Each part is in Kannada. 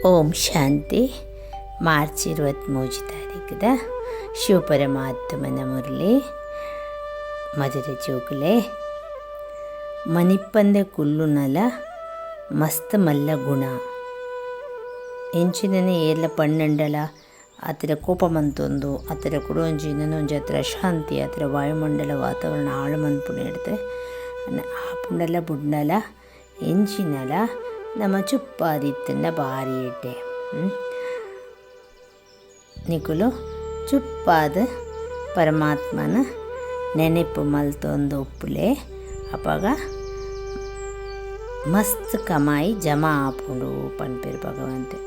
ಓಂ ಶಾಂತಿ. ಮಾರ್ಚ್ 23 ತಾರೀಕಿದ ಶಿವಪರಮಾತ್ಮನ ಮುರಳಿ ಮಧುರ ಜೋಗುಲೆ ಮನಿಪ್ಪಂದೆ ಕುಲ್ಲುನಲ ಮಸ್ತ್ ಮಲ್ಲ ಗುಣ ಎಂಚಿನನೆ ಏರ್ಲ ಪಣ್ಣಂಡಲ ಆತರ ಕೋಪ ಮಂತೊಂದು ಆತರ ಕುಡೊಂಜಿ ಇನ್ನೊಂಜಿ ಹತ್ರ ಶಾಂತಿ ಆತರ ವಾಯುಮಂಡಲ ವಾತಾವರಣ ಆಳು ಮನ್ಪುಣೆಡ್ದೆ ಆ ಪುಂಡಲ ಬುಡ್ನಲ ಎಂಚಿನಲ ನಮ್ಮ ಚುಪ್ಪಾದಿತ್ತಂಡ ಭಾರಿ ಇಡ್ಡೆ ನಿಕುಲು ಚುಪ್ಪಾದ ಪರಮಾತ್ಮನ ನೆನಪು ಮಲ್ತೊಂದು ಉಪ್ಪುಲೆ ಅಪಾಗ ಮಸ್ತ್ ಕಮಾಯಿ ಜಮಾ ಆಪುಂಡು ಪನ್ಪೇರು ಭಗವಂತೆ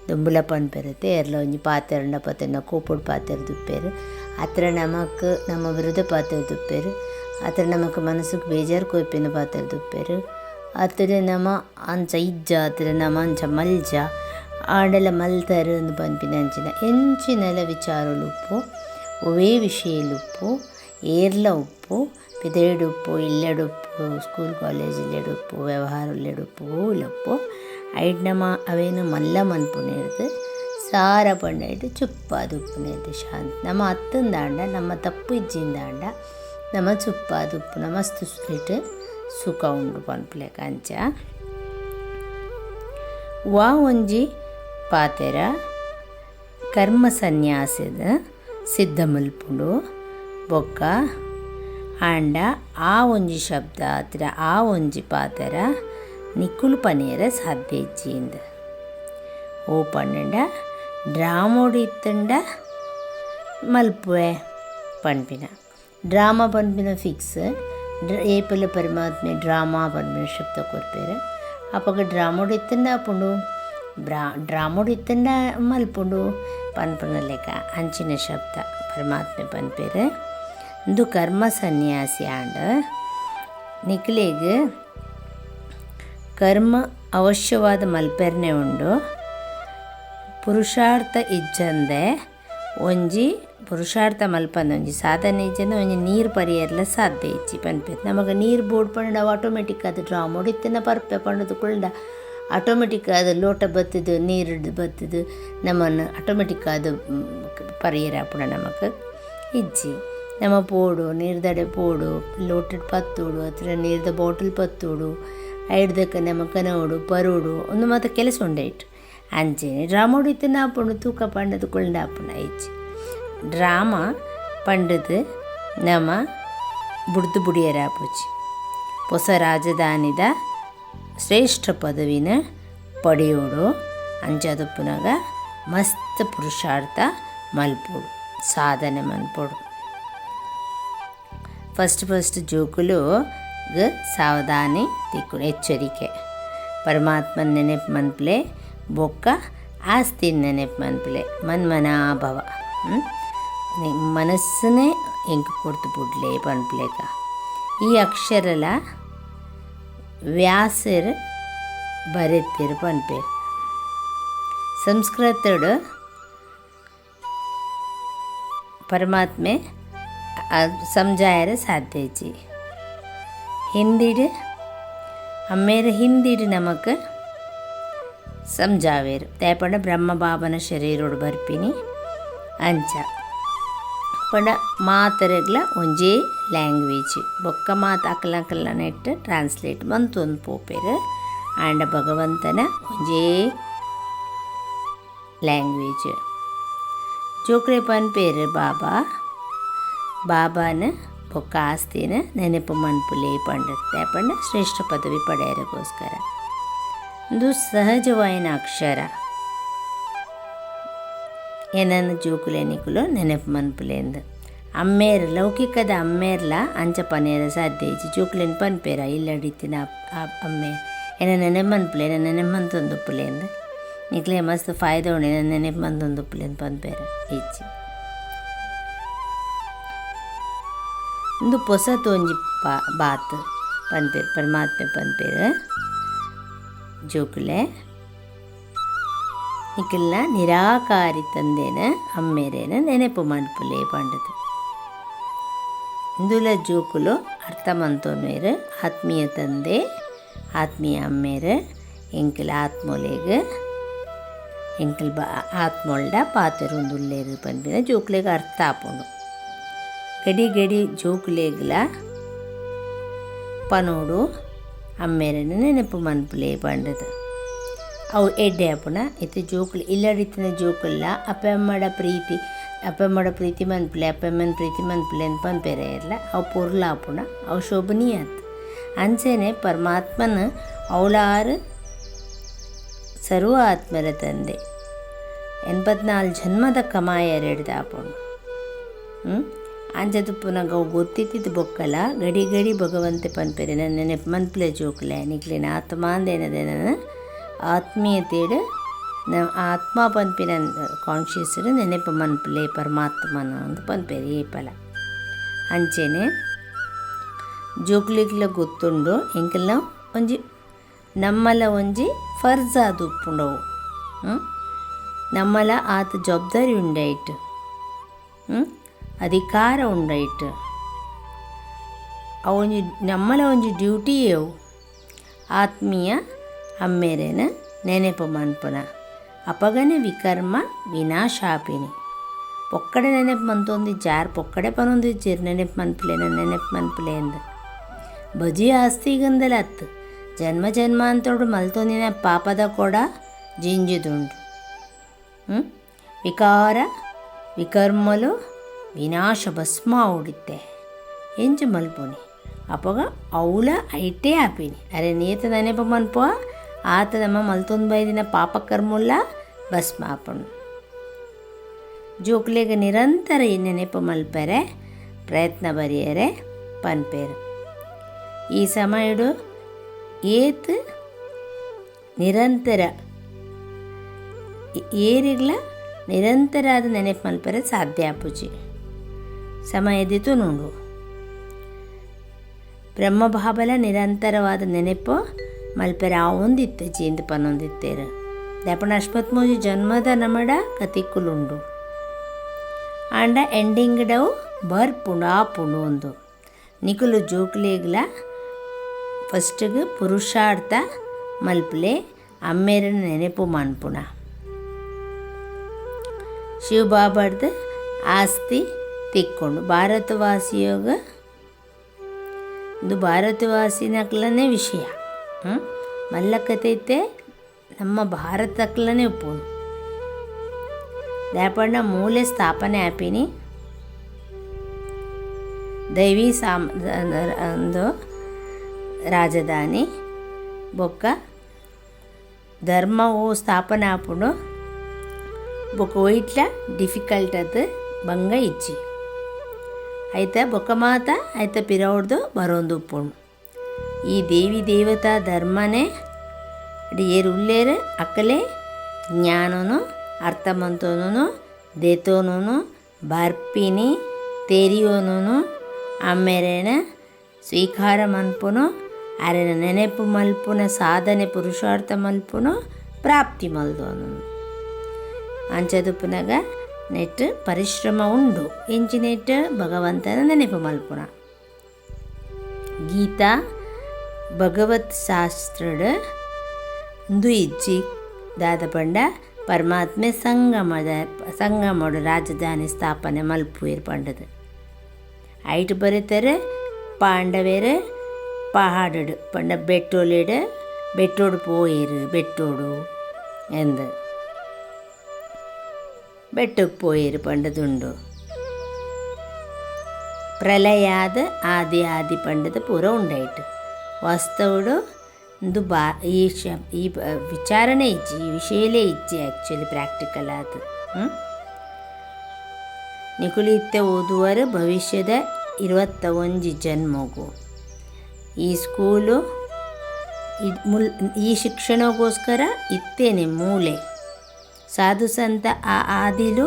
ದುಂಬುಲ ಪನ್ಪೇರತ್ತೆ ಎರ್ಲ ಒಂಜಿ ಪಾತೆರ್ನ ಪತೆರ್ನ ಕೋಪುಡು ಪಾತೆರ್ ದುಪ್ಪೇರು ಅತ್ರ ನಮಕ್ ನಮ್ಮ ವಿರುದ್ಧ ಪಾತೆರ್ ದುಪ್ಪೇರು ಅತ್ರ ನಮಕ್ ಮನಸ್ಸುಗೆ ಬೇಜಾರು ಕೊಯ್ಪಿನ ಪಾತೆರ್ ದುಪ್ಪೇರು ಅತ್ರ ನಮ ಅಂಚ ಇಜ್ಜ ಅತ್ರ ನಮ ಅಂಚ ಮಲ್ಜ ಆಡಲ ಮಲ್ತರು ಅಂದು ಪನ್ಪಿನ ಅಂಚಿನ ಎಂಚಿನೆಲ ವಿಚಾರಲು ಉಪ್ಪು ಒವೇ ವಿಷಯಲುಪ್ಪು ಏರ್ಲ ಉಪ್ಪು ಪಿದೆಡುಪ್ಪು ಇಲ್ಲೆಡುಪ್ಪು ಸ್ಕೂಲ್ ಕಾಲೇಜ್ ಇಲ್ಲೆಡುಪ್ಪು ವ್ಯವಹಾರ ಇಲ್ಲೆಡುಪ್ಪು ಊಲಪ್ಪು ಐಡ್ ನಮ ಅವೇನು ಮಲ್ಲ ಮನ್ಪುನೇರ್ದು ಸಾರ ಪಂಡ ಚುಪ್ಪಾದುಪ್ಪುನೇರ್ದು ಶಾಂತಿ ನಮ್ಮ ಅತ್ತಂದಾಂಡ ನಮ್ಮ ತಪ್ಪು ಇಜ್ಜಿಂದಾಂಡ ನಮ್ಮ ಚುಪ್ಪಾದುಪ್ಪು ಮಸ್ತ್ ಇಟ್ಟು ಸುಖ ಉಂಡು ಪನ್ಪುಲೆ ಕಂಚ ವಾ ಒಂಜಿ ಪಾತೆರ ಕರ್ಮ ಸನ್ಯಾಸದ ಸಿದ್ಧ ಮಲ್ಪುಂಡು ಬೊಕ್ಕ ಆಂಡ ಆ ಒಂಜಿ ಶಬ್ದ ಹತ್ರ ಆ ಒಂಜಿ ಪಾತೆರ ನಿಕುಲು ಪನೇರ ಸಾಧ್ಯ ಇಜ್ಜಿಂದ ಓ ಪನ್ನಂಡ ಡ್ರಾಮೋಡು ಇತ್ತಂಡ ಮಲ್ಪುವೆ ಪನ್ಪಿನ ಡ್ರಾಮಾ ಪನ್ಪಿನ ಫಿಕ್ಸ್ ಏಪಲ ಪರಮಾತ್ಮೆ ಡ್ರಾಮಾ ಪನ್ಪಿನ ಶಬ್ದ ಕೊರ್ಪೇರು ಅಪ್ಪಗ ಡ್ರಾಮೋಡು ಇತ್ತಂಡ ಆಪುಂಡು ಡ್ರಾಮೋಡು ಇತ್ತಂಡ ಮಲ್ಪುಂಡು ಪನ್ಪುನ ಲೆಕ್ಕ ಅಂಚಿನ ಶಬ್ದ ಪರಮಾತ್ಮೆ ಪನ್ಪೇರು ಇಂದು ಕರ್ಮ ಸನ್ಯಾಸಿ ಆಂಡ ನಿಕ್ಲೆಗ್ ಕರ್ಮ ಅವಶ್ಯವಾದ ಮಲ್ಪೆರ್ನೆ ಉಂಡು ಪುರುಷಾರ್ಥ ಇಜ್ಜಂದೆ ಒಂಜಿ ಪುರುಷಾರ್ಥ ಮಲ್ಪಂದ ಒಂಜಿ ಸಾಧನೆ ಇಜ್ಜಂದ ಒಂಜಿ ನೀರು ಪರಿಯರ್ಲ ಸಾಧ್ಯ ಇಜ್ಜಿ ಪನ್ಪೇರು ನಮಗೆ ನೀರು ಬೋರ್ಡ್ ಪಂಡ ಆಟೋಮೆಟಿಕ್ ಅದು ಡ್ರಾಮೋಡು ಇತ್ತಿನ ಪರ್ಪೆ ಪಂಡದು ಕುಳ್ಳ ಆಟೋಮೆಟಿಕ್ ಅದು ಲೋಟ ಬತ್ತದು ನೀರು ಬತ್ತದು ನಮ್ಮನ್ನು ಆಟೋಮೆಟಿಕ್ ಅದು ಪರಿಯರ ಪುಡ ನಮಗೆ ಇಜ್ಜಿ ನಮ್ಮ ಪೋಡು ನೀರ್ದಡೆ ಪೋಡು ಲೋಟದ ಪತ್ತೋಡು ಹತ್ರ ನೀರ್ದ ಬಾಟಲ್ ಪತ್ತೋಡು ಐಡ್ದಕ್ಕೆ ನಮ್ಮ ಕನೋಡು ಪರೋಡು ಒಂದು ಮಾತ್ರ ಕೆಲಸ ಉಂಡಾಯ್ತು ಅಂಚೆನೆ ಡ್ರಾಮೋಡು ಇತ್ತಿನ ಆಪುಂಡು ತೂಕ ಪಂಡದು ಕುಳ್ಳ ಆಪುಂಡ ಇಜ್ಜಿ ಡ್ರಾಮಾ ಪಂಡದು ನಮ್ಮ ಬುಡ್ದು ಬುಡಿಯರ ಆಪುಜಿ ಹೊಸ ರಾಜಧಾನಿದ ಶ್ರೇಷ್ಠ ಪದವಿನ ಪಡೆಯೋಡು ಅಂಚದಪ್ಪನಾಗ ಮಸ್ತ್ ಪುರುಷಾರ್ಥ ಮಲ್ಪೋಡು ಸಾಧನೆ ಮನ್ಪೋಡು ಫಸ್ಟ್ ಜೋಕುಲು ಸಾವಧಾನಿ ತಿಕ್ಕು ಎಚ್ಚರಿಕೆ ಪರಮಾತ್ಮನ ನೆನಪು ಮನ್ಪಲೆ ಬೊಕ್ಕ ಆಸ್ತಿನ ನೆನಪು ಮನ್ಪಲೆ ಮನ್ಮನಾಭವ ಮನಸ್ಸನ್ನೇ ಎಂಕು ಕೊಡ್ತು ಬಿಡ್ಲೆ ಪನ್ಪಲೇಕ ಈ ಅಕ್ಷರಲ ವ್ಯಾಸರು ಬರೆತಿರು ಪನ್ಪೇರು ಸಂಸ್ಕೃತಡು ಪರಮಾತ್ಮೆ ಸಮಜಾಯರ ಸಾಧ್ಯ ಇಜ್ಜಿ ಹಿಂದಿಡು ಅಮ್ಮೇರ ಹಿಂದಿಡು ನಮಕ್ ಸಮಜಾವೇರು ತೇಪಂಡ ಬ್ರಹ್ಮ ಬಾಬನ ಶರೀರೋಡು ಬರ್ಪಿನಿ ಅಂಚ ಪಂಡ ಮಾತರೆಗ್ಲ ಒಂಜೇ ಲ್ಯಾಂಗ್ವೇಜ್ ಬೊಕ್ಕ ಮಾತು ಅಕ್ಕಲ ನೆಟ್ಟು ಟ್ರಾನ್ಸ್ಲೇಟ್ ಮಂತೊಂದು ಪೋಪೇರು ಆಂಡ ಭಗವಂತನ ಒಂಜೇ ಲ್ಯಾಂಗ್ವೇಜ್ ಜೋಕ್ರೆ ಪನ್ಪೇರು ಬಾಬಾನ ಬೊಕ್ಕ ಆಸ್ತಿನ ನೆನಪು ಮನ್ಪುಲೆ ಪಂಡತ್ತೆ ಪಂಡ ಶ್ರೇಷ್ಠ ಪದವಿ ಪಡೆಯರಗೋಸ್ಕರ ಇದು ಸಹಜವಾಯಿನ ಅಕ್ಷರ ಏನನ್ನು ಜೋಕುಲೆ ನಿಕುಲು ನೆನಪು ಮನ್ಪುಲೆಂದು ಅಮ್ಮೇರು ಲೌಕಿಕದ ಅಮ್ಮೇರ್ಲ ಅಂಚ ಪನೇರ ಸಾಧ್ಯ ಇಜ್ಜಿ ಜೋಕುಲೆನ ಪನ್ಪೇರ ಇಲ್ಲಡಿತ್ತಿನ ಅಮ್ಮೆ ಏನ ನೆನಪು ಮನ್ಪುಲೆ ನೆನಪು ಮಂತೊಂದುಪ್ಪುಲೆಂದು ನಿಕ್ಲೆ ಮಸ್ತ್ ಫಾಯ್ದ ಉಂಡೆ ನೆನಪು ಮಂತೊಂದುಪ್ಪುಲೆಂದು ಪನ್ಪೇರ ಇಜ್ಜಿ ಇಂದು ಪೊಸತು ಒಂಜಿ ಬಾತ್ ಪನ್ಪೇರು ಪರಮಾತ್ಮೆ ಪನ್ಪೇರು ಜೋಕುಲೆ ನಿಖಿಲ್ನ ನಿರಾಕಾರಿ ತಂದೇನ ಅಮ್ಮೇರೇನ ನೆನಪು ಮನ್ಪುಲೆ ಪಂಡದು ಇಂದುಲ ಜೋಕುಲು ಅರ್ಥ ಮಂತೋನ್ವೇರು ಆತ್ಮೀಯ ತಂದೆ ಆತ್ಮೀಯ ಅಮ್ಮೇರು ಎಂಕಲ ಆತ್ಮೋಲೆಗ್ ಎಂಕಲ್ ಆತ್ಮೊಳ್ಡ ಪಾತೆರೊಂದುಲ್ಲೇರು ಪನ್ಪಿನ ಜೋಕ್ಲೆಗ್ ಅರ್ಥ ಆಪುಂಡು. ಗಡಿ ಗಡಿ ಜೋಕ್ಲೆಗ್ಲ ಪನೋಡು ಅಮ್ಮೆರನ್ನ ನೆನಪು ಮನ್ಪುಲೆ ಪಂಡದು. ಅವು ಎಡ್ಡೆ ಆಪುನ ಇತ್ತು ಜೋಕ್ಲು ಇಲ್ಲಡಿತ್ತಿನ ಜೋಕುಲ್ಲ ಅಪ್ಪಮ್ಮಡ ಪ್ರೀತಿ ಮನ್ಪುಲೆ ಅಪ್ಪಮ್ಮನ ಪ್ರೀತಿ ಮನ್ಪುಲೆ ಅಂತ ಪನ್ಪೇರೆ ಇರಲ್ಲ. ಅವು ಪೊರ್ಲ ಆಪುನ ಅವು ಶೋಭನೀಯ ಆತು. ಅಂಚೆನೆ ಪರಮಾತ್ಮನ ಅವಳಾರು ಸರ್ವ ಆತ್ಮರ ತಂದೆ 84 ಜನ್ಮದ ಕಮಾಯರೆಡ್ದು ಆಪುಂಡು. ಅಂಚದು ಪುನಃ ಅವು ಗೊತ್ತಿತ್ತಿದ್ದು ಬೊಕ್ಕಲ ಗಡಿ ಗಡಿ ಭಗವಂತೆ ಪನ್ಪೇರೆ ನನ್ನ ನೆನಪು ಮನ್ಪುಲೆ ಜೋಕುಲೆ ನಿಕ್ಲಿನ ಆತ್ಮ ಅಂದೇನದೇನ ಆತ್ಮೀಯತೆಡು ಆತ್ಮ ಪನ್ಪಿನ ಕಾನ್ಷಿಯಸ್ಡು ನೆನಪು ಮನ್ಪುಲೆ ಪರಮಾತ್ಮನ ಅಂತ ಪನ್ಪೇರೆ ಏಪಲ. ಅಂಚೆನೆ ಜೋಕ್ಲಿಗ್ಲ ಗೊತ್ತುಂಡು ಎಂಕಲ್ನ ಒಂಜಿ ನಮ್ಮಲ ಒಂಜಿ ಫರ್ಜ್ ಆದು ಉಪ್ಪುಂಡವು. ನಮ್ಮಲ ಆತ ಜವಾಬ್ದಾರಿ ಉಂಡಾಯ್ತು, ಅಧಿಕಾರ ಉಂಡಾಯ್ತು. ಅವೊಂಜಿ ನಮ್ಮಲ ಒಂಜಿ ಡ್ಯೂಟಿ ಅವು ಆತ್ಮೀಯ ಅಮ್ಮೆರೆನ ನೆನಪು ಮನ್ಪುನ ಅಪಗನೆ ವಿಕರ್ಮ ವಿನಾಶಾಪಿನಿ. ಪೊಕ್ಕಡೆ ನೆನಪು ಮಂತೊಂದು ಜಾರ್ ಪೊಕ್ಕಡೆ ಪನೊಂದು ಜೀರ್ ನೆನಪು ಮನ್ಪುಲೆ ನೆನಪು ಮನ್ಪುಲೆ ಅಂದ ಬಜಿ ಆಸ್ತಿಗಂದಲ ಹತ್ತು ಜನ್ಮ ಜನ್ಮಾಂತೋಡು ಮಲ್ತೊಂದಿನ ಪಾಪದ ಕೊಡ ಜಿಂಜಿದುಂಡು. ವಿಕಾರ ವಿಕರ್ಮಲು ವಿನಾಶ ಭಸ್ಮ ಉಡಿತ್ತೆ ಎಂಚು ಮಲ್ಪುನಿ ಅಪಗ ಅವಳ ಐಟೇ ಆಪಿನಿ. ಅರೆ ನೀತ ನೆನಪು ಮನ್ಪುವ ಆತ ನಮ್ಮ ಮಲ್ತೊಂದು ಬೈದಿನ ಪಾಪಕರ್ಮುಲ್ಲ ಭಸ್ಮ ಆಪುಂಡು. ಜೋಕ್ಲೆಗ ನಿರಂತರ ಈ ನೆನಪು ಮಲ್ಪರೆ ಪ್ರಯತ್ನ ಬರೆಯರೆ ಪನ್ಪೇರು. ಈ ಸಮಯಡು ಏತ್ ನಿರಂತರ ಏರಿಗ್ಲ ನಿರಂತರ ಆದ ನೆನಪು ಮಲ್ಪರೆ ಸಾಧ್ಯ ಆಪುಜಿ ಸಮಯದಿತು ನೋಡು. ಬ್ರಹ್ಮಭಾಬಲ ನಿರಂತರವಾದ ನೆನಪು ಮಲ್ಪೆರೆ ಆವೊಂದಿತ್ತೆ ಜೀಂದು ಪನ್ನೊಂದಿತ್ತೇರು ದಪಣ ಅಶ್ಮತ್ಮೂಜಿ ಜನ್ಮದ ನಮಡ ಕತಿಕ್ಕುಲುಂಡು ಆಂಡ ಎಂಡಿಂಗ್ಡವು ಬರ್ಪುಂಡು ಆಪುಂಡು ಒಂದು ನಿಕುಲು ಜೋಕ್ಲೆಗ್ಲ ಫಸ್ಟಿಗೆ ಪುರುಷಾರ್ಥ ಮಲ್ಪಲೆ ಅಮ್ಮೇರನ ನೆನಪು ಮನ್ಪುಣ. ಶಿವಬಾಬಾರ್ದು ಆಸ್ತಿ ತಿಕ್ಕೊಂಡು ಭಾರತವಾಸಿಯೋಗ ಇದು ಭಾರತವಾಸಿನಕ್ಲನೇ ವಿಷಯ ಮಲ್ಲಕತೈತೆ ನಮ್ಮ ಭಾರತಕ್ಲನೇ ಉಪ್ಪುಂಡು. ದಾಪಣ್ಣ ಮೂಲೆ ಸ್ಥಾಪನೆ ಆಪಿನಿ ದೈವಿ ಒಂದು ರಾಜಧಾನಿ ಬೊಕ್ಕ ಧರ್ಮವು ಸ್ಥಾಪನೆ ಆಪುಂಡು ಬೊಕ್ಕ ಒಯ್ಟ್ಲ ಡಿಫಿಕಲ್ಟ್ ಅದು ಬಂಗ ಇಜ್ಜಿ ಐತ ಬೊಕ್ಕ ಮಾತ ಐತ ಪಿರವಡ್ದು ಬರೋಂದು ಉಪ್ಪುಂಡು. ಈ ದೇವಿ ದೇವತಾ ಧರ್ಮನೇ ಏರು ಉಲ್ಲೇರು ಅಕ್ಕಲೆ ಜ್ಞಾನನು ಅರ್ಥಮಂತೋನು ದೇತೋನು ಬರ್ಪಿನಿ ತೆರಿಯೋನು ಅಮ್ಮೆರೆನ ಸ್ವೀಕಾರ ಮಲ್ಪುನು ಅರೆನ ನೆನಪು ಮಲ್ಪುನ ಸಾಧನೆ ಪುರುಷಾರ್ಥ ಮಲ್ಪುನು ಪ್ರಾಪ್ತಿ ಮಲ್ದೋನು ಅಂಚದುಪ್ಪುನಾಗ ನೆಟ್ ಪರಿಶ್ರಮ ಉಂಡು ಎಂಚಿ ನೆಟ್ ಭಗವಂತನ ನೆನಪು ಮಲ್ಪುನ. ಗೀತಾ ಭಗವತ್ ಶಾಸ್ತ್ರಡ್ ಇಂದು ಇಜ್ಜಿ ದಾದ ಪಂಡ ಪರಮಾತ್ಮೆ ಸಂಗಮಡು ರಾಜಧಾನಿ ಸ್ಥಾಪನೆ ಮಲ್ಪುವೇರು ಪಂಡದು ಐಟ್ ಬರೀತಾರೆ ಪಾಂಡವೇರು ಪಹಾಡು ಪಂಡ ಬೆಟ್ಟೋಡು ಪೋಯೇರು ಬೆಟ್ಟೋಡು ಎಂದು ಬೆಟ್ಟಕ್ಕೆ ಪೋಯೇರು ಪಂಡದುಂಡು. ಪ್ರಲಯಾದ ಆದಿ ಪಂಡದ ಪೂರ ಉಂಡಾಯ್ತು ವಾಸ್ತವಡು ಇಂದು ಈ ವಿಚಾರಣೆ ಇಜ್ಜಿ ಈ ವಿಷಯಲೇ ಇಜ್ಜಿ ಆ್ಯಕ್ಚುಲಿ ಪ್ರಾಕ್ಟಿಕಲ್ ಆದ ನಿಕುಲಿತ್ತೆ ಓದುವರು ಭವಿಷ್ಯದ 21 ಜನ್ಮಗು ಈ ಸ್ಕೂಲು ಈ ಶಿಕ್ಷಣಗೋಸ್ಕರ ಇತ್ತೇನೆ ಮೂಲೆ ಸಾಧು ಸಂತ ಆ ಆದಿಲು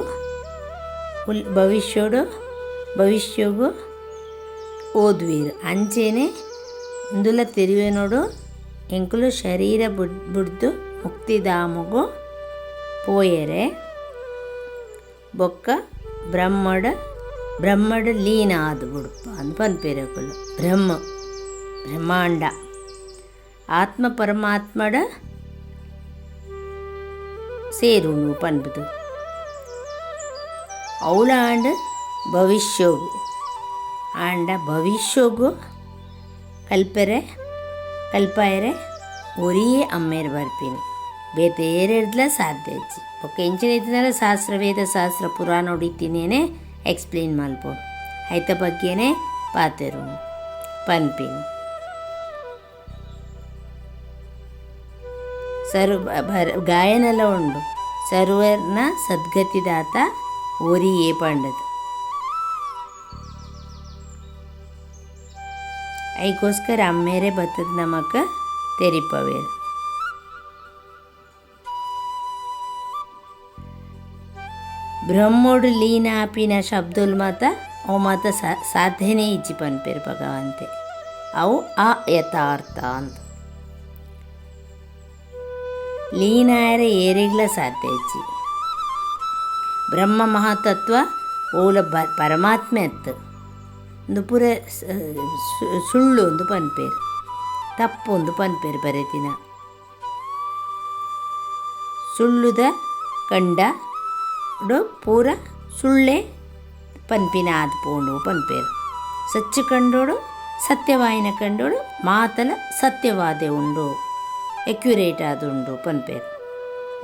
ಭವಿಷ್ಯಗೂ ಓದುವೀರು ಅಂಚೆನೆ ಇಂದುಲ ತಿರುವೆ ನೋಡು ಎಂಕುಲು ಶರೀರ ಬುಡ್ದು ಮುಕ್ತಿಧಾಮಗೂ ಪೋಯರೆ ಬೊಕ್ಕ ಬ್ರಹ್ಮಡು ಲೀನ ಆದು ಬುಡುಪ ಅಂದು ಪನ್ಪೇರಕುಲು ಬ್ರಹ್ಮಾಂಡ ಆತ್ಮ ಪರಮಾತ್ಮಡ ಸೇರುನು ಪನ್ಪುದು ಅವಳ ಆಂಡ ಭವಿಷ್ಯೋಗು ಆಂಡ ಭವಿಷ್ಯೋಗು ಕಲ್ಪಾಯರೆ ಒರಿಯೇ ಅಮ್ಮೇರು ಬರ್ಪೀನಿ ಬೇತೇರೆಡ್ಲ ಸಾಧ್ಯ ಹೆಚ್ಚಿ ಒಕ್ಕ ಎಂಚಿನ ಇತ್ತಿನಲ್ಲ ಶಾಸ್ತ್ರ ವೇದ ಶಾಸ್ತ್ರ ಪುರಾಣ ಹೊಡಿತೀನೇನೆ ಎಕ್ಸ್ಪ್ಲೇನ್ ಮಲ್ಪೋಡು ಐತ ಬಗ್ಗೆನೇ ಪಾತೆರು ಪನ್ಪೀನಿ ಗಾಯನೆಲ್ಲ ಉಂಡು ಸರ್ವರ್ನ ಸದ್ಗತಿದಾತ ಒರಿಯೇ ಪಂಡದು ಐಗೋಸ್ಕರ ಅಮ್ಮೇರೆ ಬತ್ತದ ನಮಕ ತೆರಿಪವೇರು ಬ್ರಹ್ಮೋಡು ಲೀನ ಆಪಿನ ಶಬ್ದೋಲ್ ಮಾತ ಅವು ಮಾತ ಸಾಧನೆ ಇಜ್ಜಿ ಪನ್ಪೇರು ಭಗವಂತೆ ಅವು ಯಥಾರ್ಥ ಅಂತ ಲೀನಾಯರ ಏರಿಗ್ಲ ಸಾಧ್ಯ ಇಜ್ಜಿ ಬ್ರಹ್ಮ ಮಹಾತತ್ವ ಓಲ ಪರಮಾತ್ಮೆ ಅತ್ತು ಒಂದು ಪೂರ ಸುಳ್ಳು ಒಂದು ಪನ್ಪೇರು ತಪ್ಪು ಒಂದು ಪನ್ಪೇರು ಬರೆತಿನ ಸುಳ್ಳುದ ಕಂಡ ಪೂರ ಸುಳ್ಳೆ ಪನ್ಪಿನ ಆದ ಪೋಂಡು ಪನ್ಪೇರು ಸಚ್ಚು ಕಂಡೋಡು ಸತ್ಯವಾಯಿನ ಕಂಡೋಡು ಮಾತಲ ಸತ್ಯವಾದೆ ಉಂಡು ಎಕ್ಯುರೇಟ್ ಆದುಂಡು ಪನ್ಪೇರು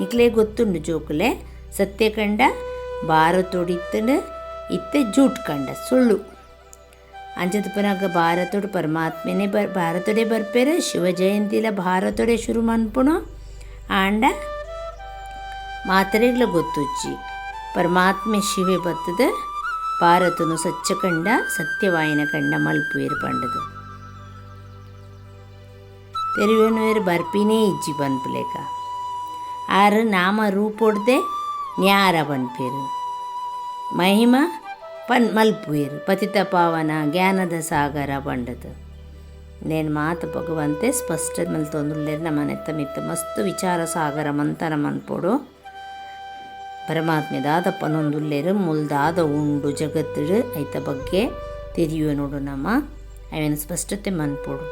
ನಿಕ್ಲೇ ಗೊತ್ತುಂಡು ಜೋಕುಲೆ ಸತ್ಯ ಕಂಡ ಭಾರತೋಡಿತ್ತಂಡು ಇತ್ತೆ ಜೂಟ್ ಕಂಡ ಸುಳ್ಳು ಅಂಚದ ಪುನಗ ಭಾರತೋಡು ಪರಮಾತ್ಮನೇ ಭಾರತೊಡೆ ಬರ್ಪೇರು ಶಿವ ಜಯಂತಿಲ ಭಾರತೊಡೆ ಶುರು ಮನ್ಪುಣು ಆಂಡ ಮಾತರೆಗ್ಲ ಗೊತ್ತುಚ್ಚಿ ಪರಮಾತ್ಮೆ ಶಿವೆ ಬತ್ತದ ಭಾರತನು ಸಚ್ಚ ಕಂಡ ಸತ್ಯವಾಯಿನ ಕಂಡ ಮಲ್ಪುವೇರು ಪಂಡದು ತೆರುವೇರು ಬರ್ಪಿನೇ ಇಜ್ಜಿ ಪನ್ಪುಲೇಕ ಆರು ನಾಮ ರೂಪೊಡ್ದೆ ನ್ಯಾರ ಪನ್ಪೇರು ಮಹಿಮ ಮಲ್ಪುವೇರು ಪತಿತ ಪಾವನ ಜ್ಞಾನದ ಸಾಗರ ಪಂಡದು నేను ಮಾತ ಭಗವಂತೆ ಸ್ಪಷ್ಟ ಮಲ್ತೊಂದುಲ್ಲೇರು ನಮ್ಮನೆತ್ತ ಮಿತ್ತ ಮಸ್ತ್ ವಿಚಾರ ಸಾಗರ ಮಂಥನ ಮನ್ಪೊಡು ಪರಮಾತ್ಮೆದಾದ ಪನೊಂದುಲ್ಲೇರು ಮುಲ್ದಾದ ಉಂಡು ಜಗತ್ತಿಡು ಐತ ಬಗ್ಗೆ ತಿರಿಯುವ ನೋಡು ನಮ್ಮ ಅವೇನು ಸ್ಪಷ್ಟತೆ ಮನ್ಪೊಡು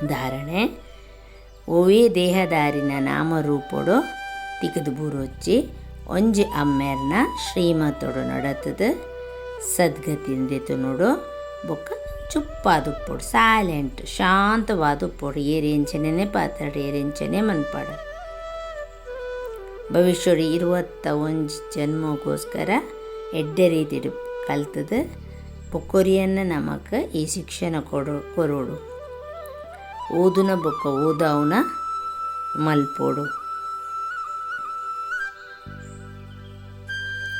ಧಾರಣೆ ಓವೇ ದೇಹದಾರಿನ ನಾಮರೂಪೊಡು ತಿಕ್ಕದು ಬೂರೊಚ್ಚಿ ಒಂಜಿ ಅಮ್ಮೇರ್ನ ಶ್ರೀಮತೊಡು ನಡತದು ಸದ್ಗತಿಂದೆತು ನೋಡು ಬೊಕ್ಕ ಚುಪ್ಪಾದುಪ್ಪೊಡು ಸೈಲೆಂಟ್ ಶಾಂತವಾದುಪ್ಪೊಡು ಏರೆಂಚನೆ ಪಾತಾಡು ಏರೆಂಚನೆ ಮನ್ಪಾಡು ಭವಿಷ್ಯಡು 21 ಜನ್ಮಗೋಸ್ಕರ ಎಡ್ಡೆ ರೀತಿಡು ಕಲ್ತದು ಬೊಕ್ಕೊರಿಯನ್ನ ನಮಕ್ ಈ ಶಿಕ್ಷಣ ಕೊರೋಡು ಓದುನ ಬೊಕ್ಕ ಓದವನ ಮಲ್ಪೋಡು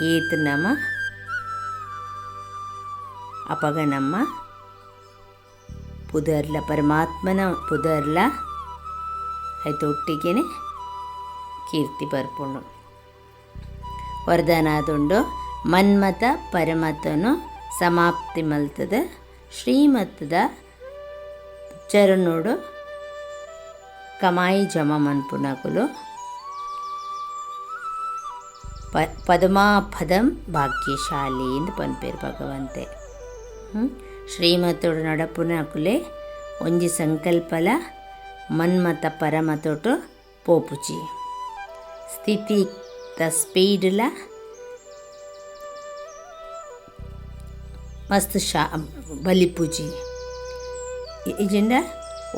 ಈತ ನಮ ಅಪಗ ನಮ್ಮ ಪುದರ್ಲ ಪರಮಾತ್ಮನ ಪುದರ್ಲ ಆಯ್ತು ಒಟ್ಟಿಗೆ ಕೀರ್ತಿ ಬರ್ಪುಂಡು ವರದಾನಾದುಂಡು ಮನ್ಮತ ಪರಮತನು ಸಮಾಪ್ತಿ ಮಲ್ತದ ಶ್ರೀಮತದ ಚರಣೋಡು ಕಮಾಯಿ ಜಮ ಮನ್ಪುನಕುಲು ಪದಮಾಪದಂ ಭಾಗ್ಯಶಾಲಿ ಎಂದು ಪನ್ಪೇರು ಭಗವಂತೆ ಶ್ರೀಮತೋಡು ನಡಪುನಕುಲೆ ಒಂಜಿ ಸಂಕಲ್ಪಲ ಮನ್ಮತ ಪರಮತೋಟು ಪೋಪುಚಿ ಸ್ಥಿತಿ ದ ಸ್ಪೀಡ್ಲ ಮಸ್ತ್ ಬಲಿಪುಜಿ ಇಜಿಂಡ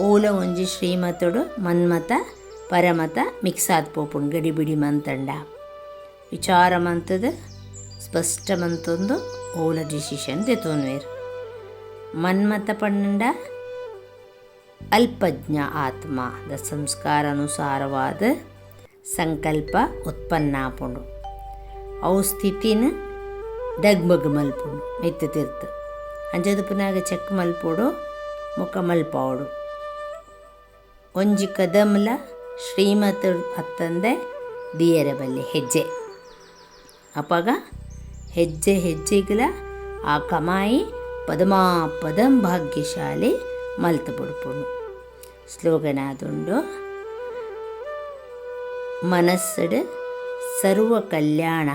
ಓಲ ಒಂಜಿ ಶ್ರೀಮತೋಡು ಮನ್ಮತ ಪರಮತ ಮಿಕ್ಸ್ ಆದ ಪೋಪುಂಡು ಗಡಿಬಿಡಿ ಮಂತಂಡ ವಿಚಾರ ಮಂತದ ಸ್ಪಷ್ಟ ಮಂತೊಂದು ಓಲ ಡಿಸಿಷನ್ ತೆತ್ತೋನ್ವೇರು ಮನ್ಮತ ಪಂಡ ಅಲ್ಪಜ್ಞ ಆತ್ಮದ ಸಂಸ್ಕಾರಾನುಸಾರವಾದ ಸಂಕಲ್ಪ ಉತ್ಪನ್ನ ಆಪುಂಡು ಅವು ಸ್ಥಿತಿನ ಡಗ್ಮಗ್ ಮಲ್ಪುಂಡು ಮೆತ್ತು ತಿರ್ತು ಅಂಜದು ಪುನಾಗ ಚೆಕ್ ಮಲ್ಪೋಡು ಮುಖ ಮಲ್ಪಾವಡು ಒಂಜಿ ಕದಮ್ಲ ಶ್ರೀಮತ ಹತ್ತಂದೆ ದಿಯರ ಬಲ್ಲಿ ಹೆಜ್ಜೆ ಅಪಗ ಹೆಜ್ಜೆ ಹೆಜ್ಜೆಗಳ ಆ ಕಮಾಯಿ ಪದಮಾಪದಂ ಭಾಗ್ಯಶಾಲಿ ಮಲ್ತ ಬಿಡ್ಪುಂಡು ಸ್ಲೋಗನಾದುಂಡು ಮನಸ್ಸಡು ಸರ್ವ ಕಲ್ಯಾಣ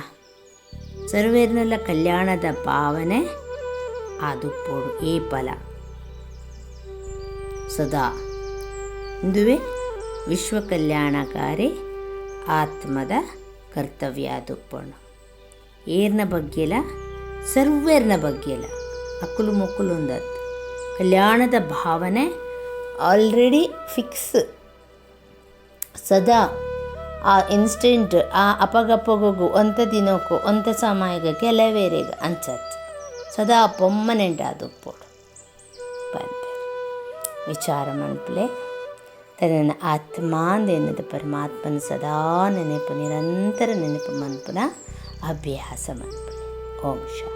ಸರ್ವೇರ್ನೆಲ್ಲ ಕಲ್ಯಾಣದ ಭಾವನೆ ಆದುಪ್ಪೋಡು ಈ ಫಲ ಸದಾ ಇಂದುವೆ ವಿಶ್ವ ಕಲ್ಯಾಣಕಾರಿ ಆತ್ಮದ ಕರ್ತವ್ಯ ಆದುಪ್ಪಣ್ಣ. ಏರ್ನ ಬಗ್ಗೆಲ್ಲ ಸರ್ವೇರ್ನ ಬಗ್ಗೆಲ್ಲ ಅಕ್ಕಲು ಮಕ್ಕಳು ಒಂದದ್ದು ಕಲ್ಯಾಣದ ಭಾವನೆ ಆಲ್ರೆಡಿ ಫಿಕ್ಸ್. ಸದಾ ಆ ಇನ್ಸ್ಟೆಂಟ್ ಆ ಅಪಗಪ್ಪಗೋಗು ಒಂತ ದಿನಕ್ಕೂ ಒಂತ ಸಮಯಕ್ಕೆ ಕೆಲವೇರೆಗ ಅಂಚತ್ ಸದಾ ಪೊಮ್ಮನೆಂಟ ಆದುಪ್ಪೋಡು ಪಂಪೆ ವಿಚಾರ ಮನ್ಪಲೆ ತನ್ನ ಆತ್ಮಾಂದೇನದ ಪರಮಾತ್ಮನ ಸದಾ ನೆನಪು ನಿರಂತರ ನೆನಪು ಮನ್ಪುನ ಅಭ್ಯಾಸ ಮನ್ಪಲೆ. ಓಂ ಶಾಂತಿ.